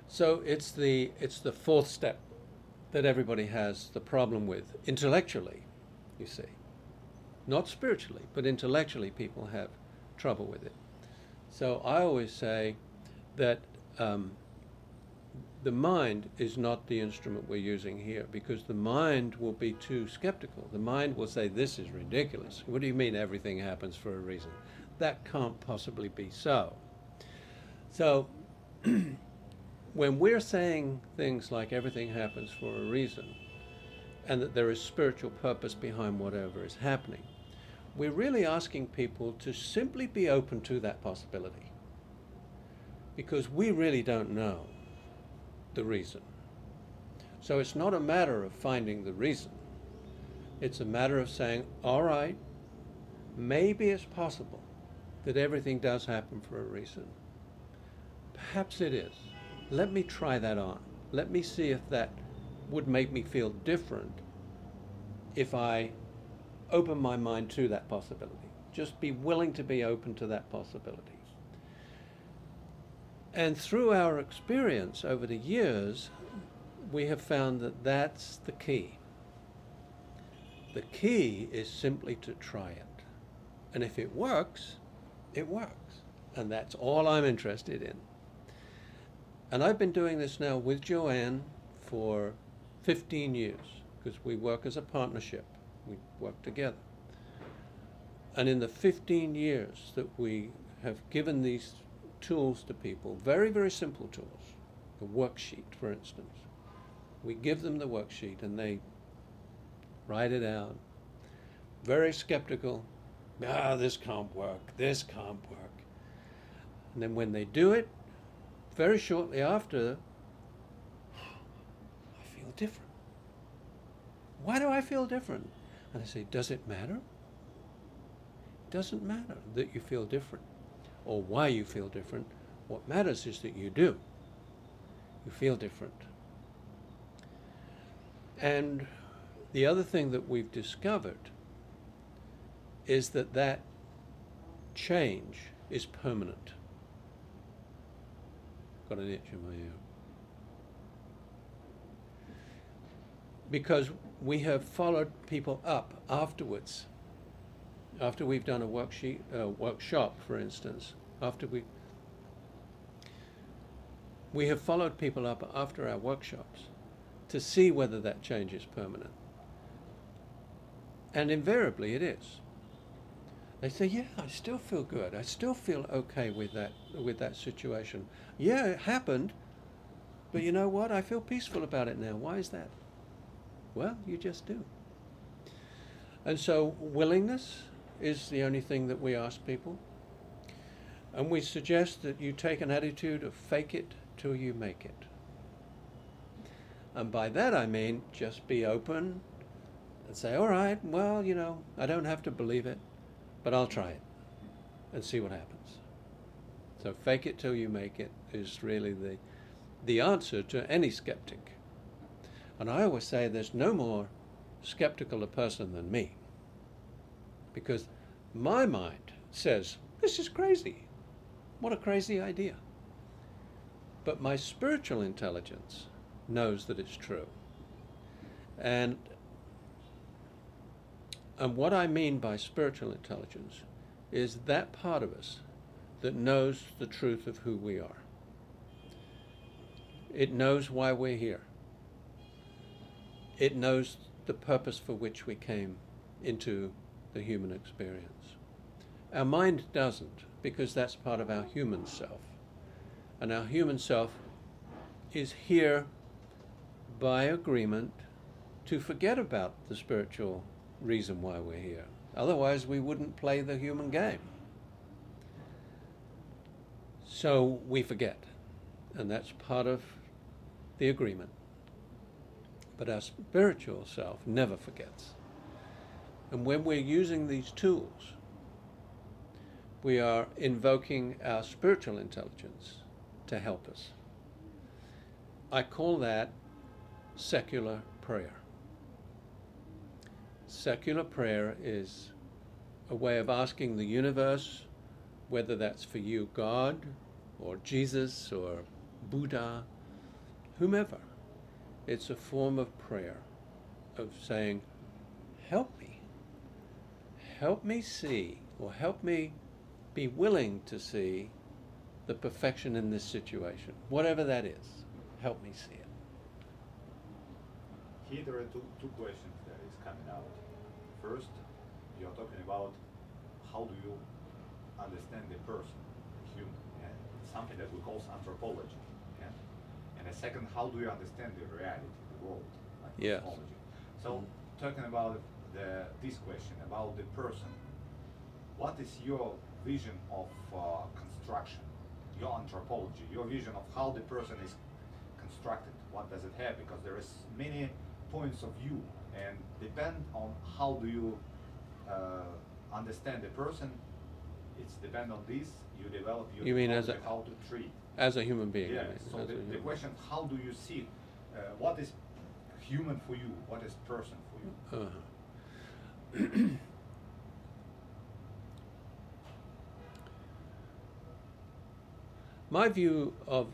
So it's the fourth step that everybody has the problem with intellectually, you see. Not spiritually, but intellectually people have trouble with it. So I always say that the mind is not the instrument we're using here, because the mind will be too skeptical. The mind will say, this is ridiculous. What do you mean everything happens for a reason? That can't possibly be so. So when we're saying things like everything happens for a reason, and that there is spiritual purpose behind whatever is happening, we're really asking people to simply be open to that possibility, because we really don't know the reason. So it's not a matter of finding the reason. It's a matter of saying, all right, maybe it's possible that everything does happen for a reason. Perhaps it is. Let me try that on. Let me see if that would make me feel different if I open my mind to that possibility. Just be willing to be open to that possibility. And through our experience over the years, we have found that that's the key. The key is simply to try it. And if it works, it works. And that's all I'm interested in. And I've been doing this now with Joanne for 15 years, because we work as a partnership. We work together. And in the 15 years that we have given these tools to people, very, very simple tools, a worksheet, for instance. We give them the worksheet and they write it out. Very skeptical. This can't work. This can't work. And then when they do it, very shortly after, I feel different. Why do I feel different? And I say, does it matter? It doesn't matter that you feel different or why you feel different. What matters is that you do. You feel different. And the other thing that we've discovered is that that change is permanent. Got an itch in my ear. Because we have followed people up afterwards. After we've done a workshop, for instance, after we have followed people up after our workshops to see whether that change is permanent. And invariably it is. They say, yeah, I still feel good. I still feel okay with that situation. Yeah, it happened, but you know what? I feel peaceful about it now. Why is that? Well, you just do. And so willingness is the only thing that we ask people. And we suggest that you take an attitude of fake it till you make it. And by that I mean just be open and say, all right, well, I don't have to believe it, but I'll try it and see what happens. So fake it till you make it is really the answer to any skeptic. And I always say there's no more skeptical a person than me, because my mind says, this is crazy. What a crazy idea. But my spiritual intelligence knows that it's true. And what I mean by spiritual intelligence is that part of us that knows the truth of who we are. It knows why we're here. It knows the purpose for which we came into the human experience. Our mind doesn't, because that's part of our human self. And our human self is here by agreement to forget about the spiritual reason why we're here. Otherwise, we wouldn't play the human game. So we forget, and that's part of the agreement. But our spiritual self never forgets. And when we're using these tools, we are invoking our spiritual intelligence to help us. I call that secular prayer. Secular prayer is a way of asking the universe, whether that's for you, God, or Jesus, or Buddha, whomever. It's a form of prayer, of saying, help me see, or help me be willing to see the perfection in this situation, whatever that is. Help me see it. Here there are two questions that is coming out. First, you're talking about how do you understand the person, human, yeah? It's something that we call anthropology. Yeah? And the second, how do you understand the reality, the world, like Yes. cosmology? So, talking about this question, about the person, what is your vision of construction, your anthropology, your vision of how the person is constructed? What does it have? Because there is many points of view, and depend on how do you understand the person. It's depend on this you develop your You mean as how to treat as a human being? yes. I mean, So the question, how do you see what is human for you, what is person for you? My view of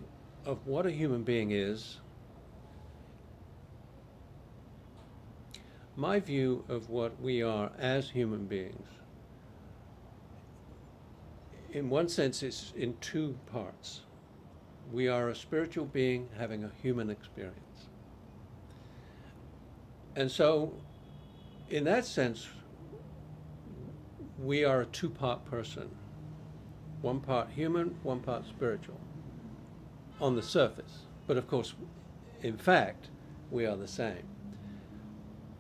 what a human being is, my view of what we are as human beings, in one sense, it's in two parts. We are a spiritual being having a human experience. And so, in that sense, we are a two-part person. One part human, one part spiritual, on the surface. But of course, in fact, we are the same.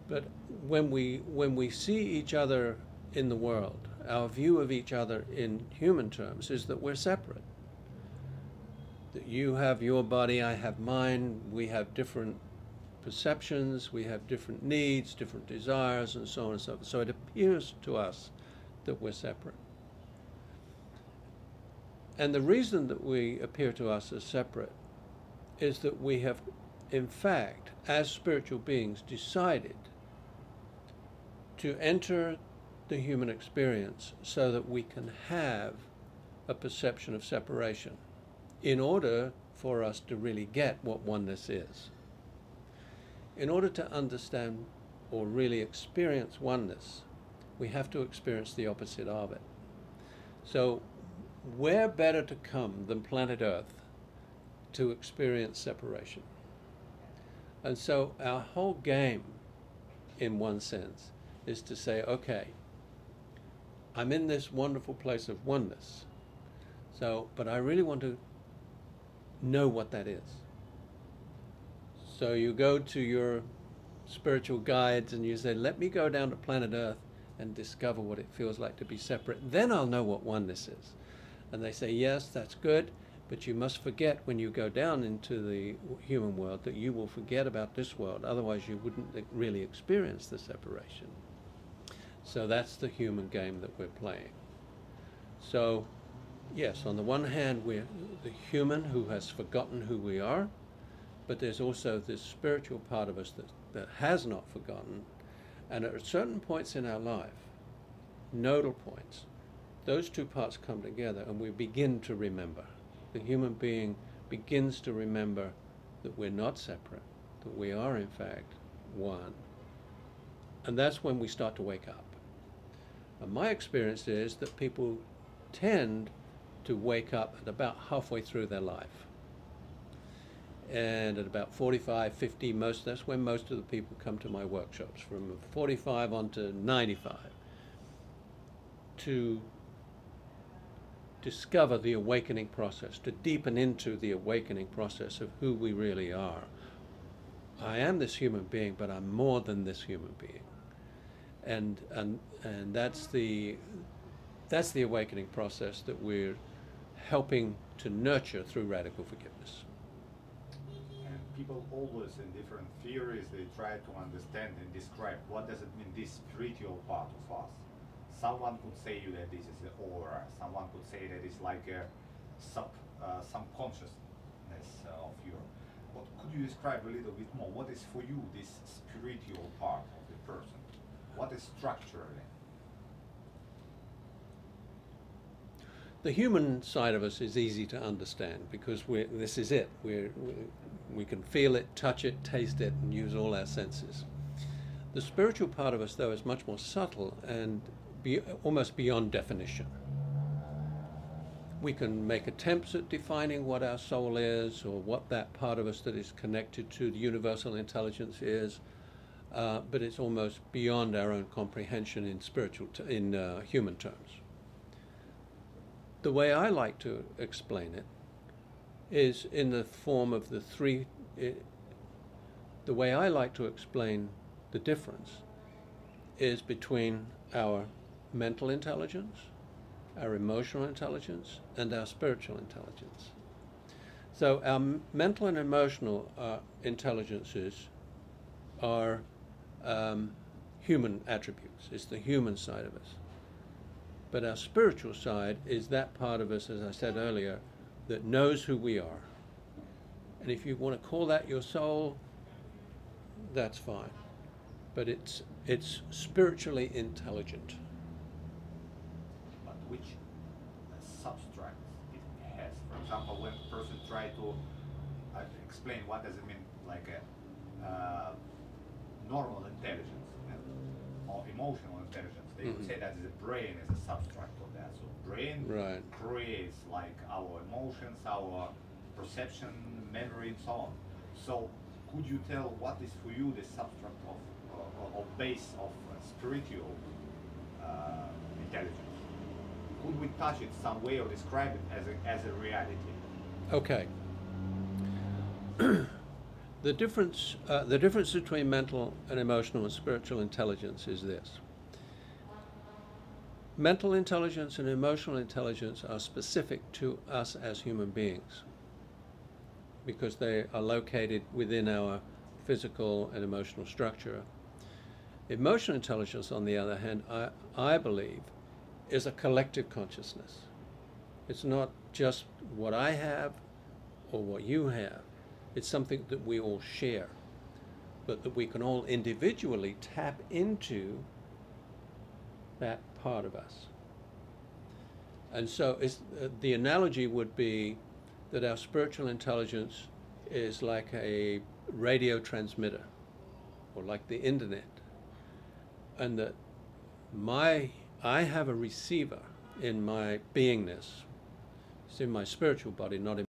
But when we see each other in the world, our view of each other in human terms is that we're separate. That you have your body, I have mine, we have different perceptions, we have different needs, different desires, and so on and so forth. So it appears to us that we're separate. And the reason that we appear to us as separate is that we have, in fact, as spiritual beings, decided to enter the human experience so that we can have a perception of separation in order for us to really get what oneness is. In order to understand or really experience oneness, we have to experience the opposite of it. So where better to come than planet Earth to experience separation? And so our whole game, in one sense, is to say, okay, I'm in this wonderful place of oneness, but I really want to know what that is. So you go to your spiritual guides and you say, let me go down to planet Earth and discover what it feels like to be separate. Then I'll know what oneness is. And they say, yes, that's good, but you must forget when you go down into the human world that you will forget about this world. Otherwise, you wouldn't really experience the separation. So that's the human game that we're playing. So, yes, on the one hand, we're the human who has forgotten who we are, but there's also this spiritual part of us that has not forgotten. And at certain points in our life, nodal points, those two parts come together and we begin to remember. The human being begins to remember that we're not separate, that we are in fact one. And that's when we start to wake up. And my experience is that people tend to wake up at about halfway through their life. And at about 45, 50, that's when most of the people come to my workshops, from 45 on to 95, to discover the awakening process, to deepen into the awakening process of who we really are. I am this human being, but I'm more than this human being. And that's the awakening process that we're helping to nurture through radical forgiveness. And people always in different theories, they try to understand and describe what does it mean, this spiritual part of us. Someone could say you that this is the aura. Someone could say that it's like a some consciousness of you. But could you describe a little bit more? What is for you this spiritual part of the person? What is structurally? The human side of us is easy to understand because this is it. We can feel it, touch it, taste it, and use all our senses. The spiritual part of us, though, is much more subtle and almost beyond definition. We can make attempts at defining what our soul is, or what that part of us that is connected to the universal intelligence is, but it's almost beyond our own comprehension in human terms. The way I like to explain it is in the form of the way I like to explain the difference is between our mental intelligence, our emotional intelligence, and our spiritual intelligence. So our mental and emotional intelligences are human attributes. It's the human side of us. But our spiritual side is that part of us, as I said earlier, that knows who we are. And if you want to call that your soul, that's fine. But it's spiritually intelligent. But which substract it has? For example, when a person tries to explain what does it mean, like a normal intelligence or emotional intelligence, they would say that the brain is a substract of that. So brain creates like our emotions, our perception, memory, and so on. So could you tell what is for you the substract of base of spiritual intelligence? Could we touch it some way or describe it as a reality? Okay. The difference between mental and emotional and spiritual intelligence is this. Mental intelligence and emotional intelligence are specific to us as human beings because they are located within our physical and emotional structure. Emotional intelligence, on the other hand, I believe, is a collective consciousness. It's not just what I have or what you have. It's something that we all share, but that we can all individually tap into that part of us. And so the analogy would be that our spiritual intelligence is like a radio transmitter or like the internet, and that I have a receiver in my beingness. It's in my spiritual body, not in